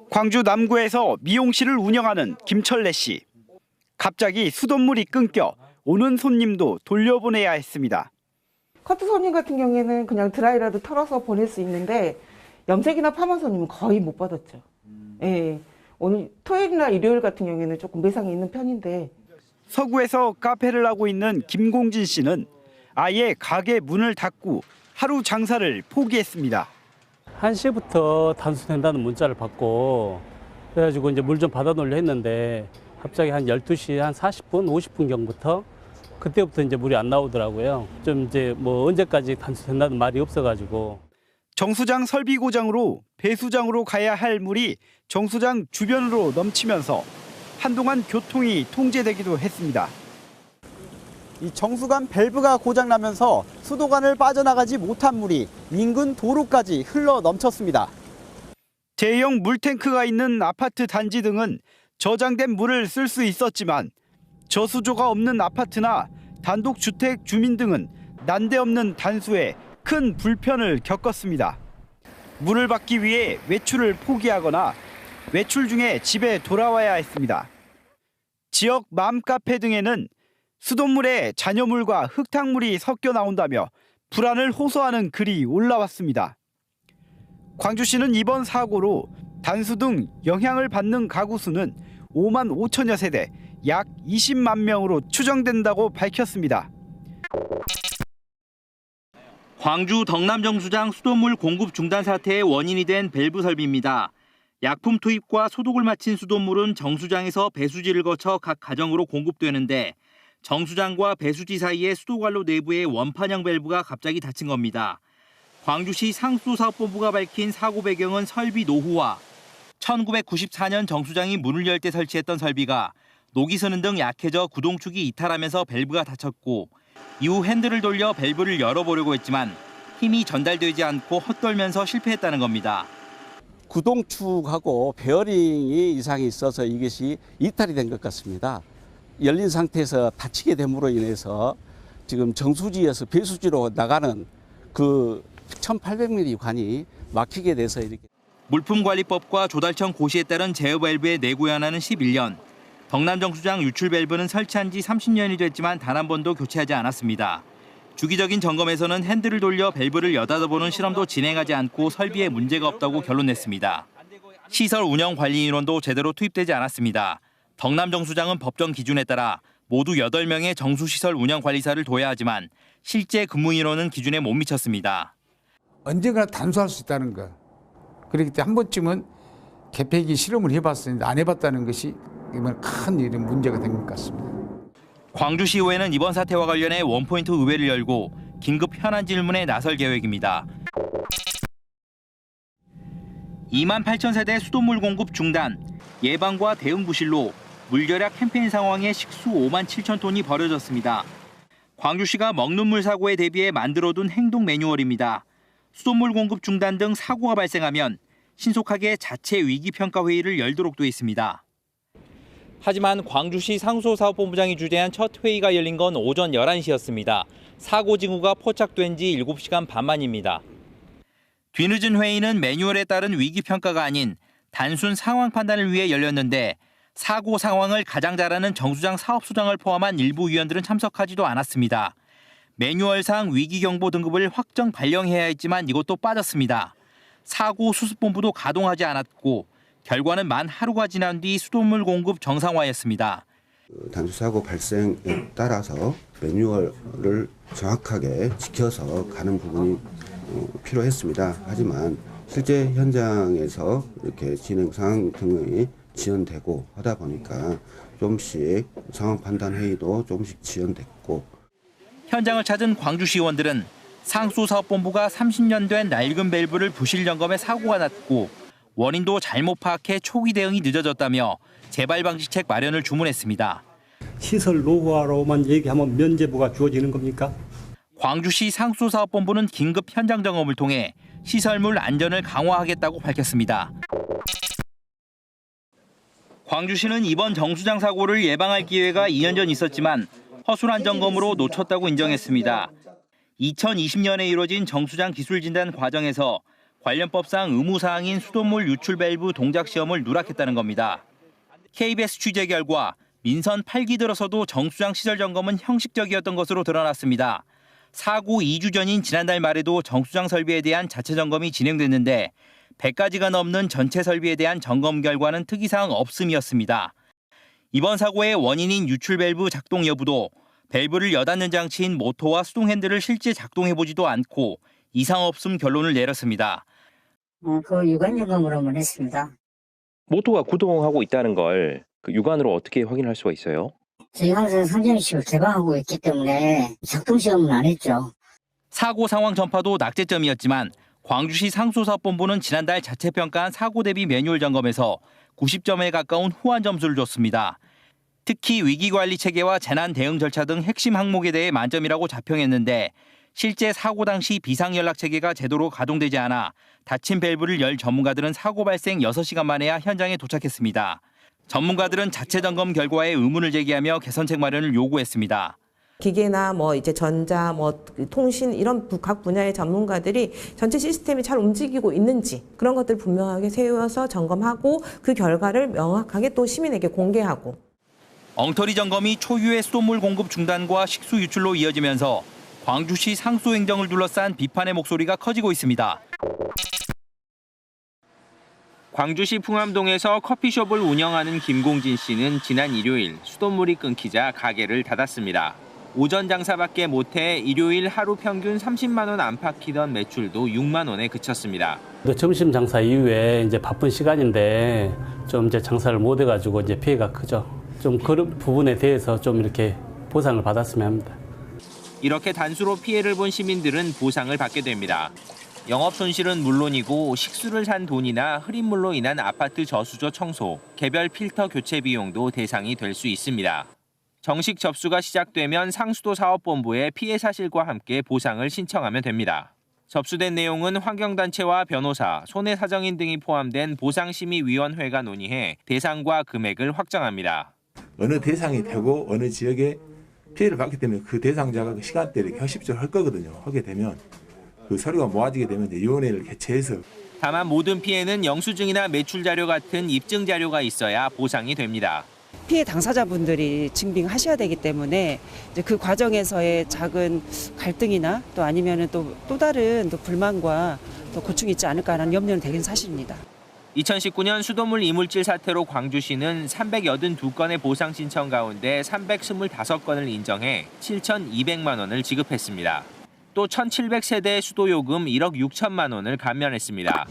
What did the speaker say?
광주 남구에서 미용실을 운영하는 김철래 씨. 갑자기 수돗물이 끊겨 오는 손님도 돌려보내야 했습니다. 커트 손님 같은 경우에는 그냥 드라이라도 털어서 보낼 수 있는데 염색이나 파마 손님은 거의 못 받았죠. 예. 오늘 토요일이나 일요일 같은 경우에는 조금 매상이 있는 편인데. 서구에서 카페를 하고 있는 김공진 씨는 아예 가게 문을 닫고 하루 장사를 포기했습니다. 1시부터 단수된다는 문자를 받고 그래가지고 이제 물 좀 받아놓으려 했는데 갑자기 한 12시 한 40분, 50분 경부터 그때부터 이제 물이 안 나오더라고요. 좀 이제 뭐 언제까지 단수된다는 말이 없어가지고. 정수장 설비 고장으로 배수장으로 가야 할 물이 정수장 주변으로 넘치면서 한동안 교통이 통제되기도 했습니다. 이 정수관 밸브가 고장나면서 수도관을 빠져나가지 못한 물이 인근 도로까지 흘러 넘쳤습니다. 대형 물탱크가 있는 아파트 단지 등은 저장된 물을 쓸 수 있었지만 저수조가 없는 아파트나 단독주택 주민 등은 난데없는 단수에 큰 불편을 겪었습니다. 물을 받기 위해 외출을 포기하거나 외출 중에 집에 돌아와야 했습니다. 지역 맘카페 등에는 수돗물에 잔여물과 흙탕물이 섞여 나온다며 불안을 호소하는 글이 올라왔습니다. 광주시는 이번 사고로 단수 등 영향을 받는 가구 수는 5만 5천여 세대, 약 20만 명으로 추정된다고 밝혔습니다. 광주 덕남정수장 수돗물 공급 중단 사태의 원인이 된 밸브 설비입니다. 약품 투입과 소독을 마친 수돗물은 정수장에서 배수지를 거쳐 각 가정으로 공급되는데 정수장과 배수지 사이의 수도관로 내부의 원판형 밸브가 갑자기 닫힌 겁니다. 광주시 상수사업본부가 밝힌 사고 배경은 설비 노후화. 1994년 정수장이 문을 열 때 설치했던 설비가 녹이 스는 등 약해져 구동축이 이탈하면서 밸브가 닫혔고 이후 핸들을 돌려 밸브를 열어보려고 했지만 힘이 전달되지 않고 헛돌면서 실패했다는 겁니다. 구동축하고 베어링이 이상이 있어서 이것이 이탈이 된 것 같습니다. 열린 상태에서 닫히게 됨으로 인해서 지금 정수지에서 배수지로 나가는 그 1800mm 관이 막히게 돼서 이렇게. 물품관리법과 조달청 고시에 따른 제어 밸브의 내구 연한은 11년. 덕남정수장 유출 밸브는 설치한 지 30년이 됐지만 단 한 번도 교체하지 않았습니다. 주기적인 점검에서는 핸들을 돌려 밸브를 여닫아보는 실험도 진행하지 않고 설비에 문제가 없다고 결론냈습니다. 시설 운영 관리 인원도 제대로 투입되지 않았습니다. 덕남정수장은 법정 기준에 따라 모두 8명의 정수시설 운영관리사를 둬야 하지만 실제 근무 인원은 기준에 못 미쳤습니다. 언젠가 단수할 수 있다는 거. 그렇기 때문에 한 번쯤은 개폐기 실험을 해봤었는데 안 해봤다는 것이 큰 이런 문제가 된 것 같습니다. 광주시의회는 이번 사태와 관련해 원포인트 의회를 열고 긴급 현안 질문에 나설 계획입니다. 2만 8천 세대 수돗물 공급 중단, 예방과 대응 부실로 물결약 캠페인 상황에 식수 5만 7천 톤이 버려졌습니다. 광주시가 먹는 물 사고에 대비해 만들어둔 행동 매뉴얼입니다. 수돗물 공급 중단 등 사고가 발생하면 신속하게 자체 위기평가 회의를 열도록 돼 있습니다. 하지만 광주시 상수사업본부장이 주재한 첫 회의가 열린 건 오전 11시였습니다. 사고 징후가 포착된 지 7시간 반 만입니다. 뒤늦은 회의는 매뉴얼에 따른 위기평가가 아닌 단순 상황 판단을 위해 열렸는데 사고 상황을 가장 잘 아는 정수장 사업소장을 포함한 일부 위원들은 참석하지도 않았습니다. 매뉴얼상 위기경보 등급을 확정 발령해야 했지만 이것도 빠졌습니다. 사고 수습본부도 가동하지 않았고 결과는 만 하루가 지난 뒤 수돗물 공급 정상화였습니다. 단수 사고 발생에 따라서 매뉴얼을 정확하게 지켜서 가는 부분이 필요했습니다. 하지만 실제 현장에서 이렇게 진행 상황 등이 지연되고 하다 보니까 조금씩 상황 판단 회의도 조금씩 지연됐고. 현장을 찾은 광주시의원들은 상수사업본부가 30년 된 낡은 밸브를 부실 점검해 사고가 났고 원인도 잘못 파악해 초기 대응이 늦어졌다며 재발 방지책 마련을 주문했습니다. 시설 노후화로만 얘기하면 면제부가 주어지는 겁니까? 광주시 상수사업본부는 긴급 현장 점검을 통해 시설물 안전을 강화하겠다고 밝혔습니다. 광주시는 이번 정수장 사고를 예방할 기회가 2년 전 있었지만 허술한 점검으로 놓쳤다고 인정했습니다. 2020년에 이뤄진 정수장 기술 진단 과정에서 관련법상 의무사항인 수돗물 유출 밸브 동작 시험을 누락했다는 겁니다. KBS 취재 결과 민선 8기 들어서도 정수장 시설 점검은 형식적이었던 것으로 드러났습니다. 사고 2주 전인 지난달 말에도 정수장 설비에 대한 자체 점검이 진행됐는데 100가지가 넘는 전체 설비에 대한 점검 결과는 특이사항 없음이었습니다. 이번 사고의 원인인 유출 밸브 작동 여부도 밸브를 여닫는 장치인 모터와 수동 핸들을 실제 작동해보지도 않고 이상 없음 결론을 내렸습니다. 그 유관 점검으로만 했습니다. 모터가 구동하고 있다는 걸 그 육안으로 어떻게 확인할 수가 있어요? 저희 항상 상정식을 개방하고 있기 때문에 작동시험은 안 했죠. 사고 상황 전파도 낙제점이었지만 광주시 상수사업본부는 지난달 자체 평가한 사고 대비 매뉴얼 점검에서 90점에 가까운 후한 점수를 줬습니다. 특히 위기관리 체계와 재난 대응 절차 등 핵심 항목에 대해 만점이라고 자평했는데 실제 사고 당시 비상연락 체계가 제대로 가동되지 않아 닫힌 밸브를 열 전문가들은 사고 발생 6시간 만에야 현장에 도착했습니다. 전문가들은 자체 점검 결과에 의문을 제기하며 개선책 마련을 요구했습니다. 기계나 이제 전자, 통신 이런 각 분야의 전문가들이 전체 시스템이 잘 움직이고 있는지 그런 것들 분명하게 세워서 점검하고 그 결과를 명확하게 또 시민에게 공개하고. 엉터리 점검이 초유의 수돗물 공급 중단과 식수 유출로 이어지면서 광주시 상수 행정을 둘러싼 비판의 목소리가 커지고 있습니다. 광주시 풍암동에서 커피숍을 운영하는 김공진 씨는 지난 일요일 수돗물이 끊기자 가게를 닫았습니다. 오전 장사밖에 못해 일요일 하루 평균 30만 원 안팎이던 매출도 6만 원에 그쳤습니다. 점심 장사 이후에 이제 바쁜 시간인데 좀 이제 장사를 못 해가지고 이제 피해가 크죠. 좀 그런 부분에 대해서 좀 이렇게 보상을 받았으면 합니다. 이렇게 단수로 피해를 본 시민들은 보상을 받게 됩니다. 영업 손실은 물론이고 식수를 산 돈이나 흐린 물로 인한 아파트 저수조 청소, 개별 필터 교체 비용도 대상이 될 수 있습니다. 정식 접수가 시작되면 상수도 사업본부에 피해 사실과 함께 보상을 신청하면 됩니다. 접수된 내용은 환경단체와 변호사, 손해사정인 등이 포함된 보상심의위원회가 논의해 대상과 금액을 확정합니다. 어느 대상이 되고 어느 지역에 피해를 받기 때문에 그 대상자가 그 시간대를 형식적으로 할 거거든요. 하게 되면 그 서류가 모아지게 되면 이제 위원회를 개최해서. 다만 모든 피해는 영수증이나 매출 자료 같은 입증 자료가 있어야 보상이 됩니다. 피해 당사자분들이 증빙하셔야 되기 때문에 이제 그 과정에서의 작은 갈등이나 또 아니면은 또 다른 불만과 또 고충이 있지 않을까라는 염려는 되긴 사실입니다. 2019년 수돗물 이물질 사태로 광주시는 382건의 보상 신청 가운데 325건을 인정해 7,200만 원을 지급했습니다. 또 1,700세대의 수도요금 1억 6천만 원을 감면했습니다.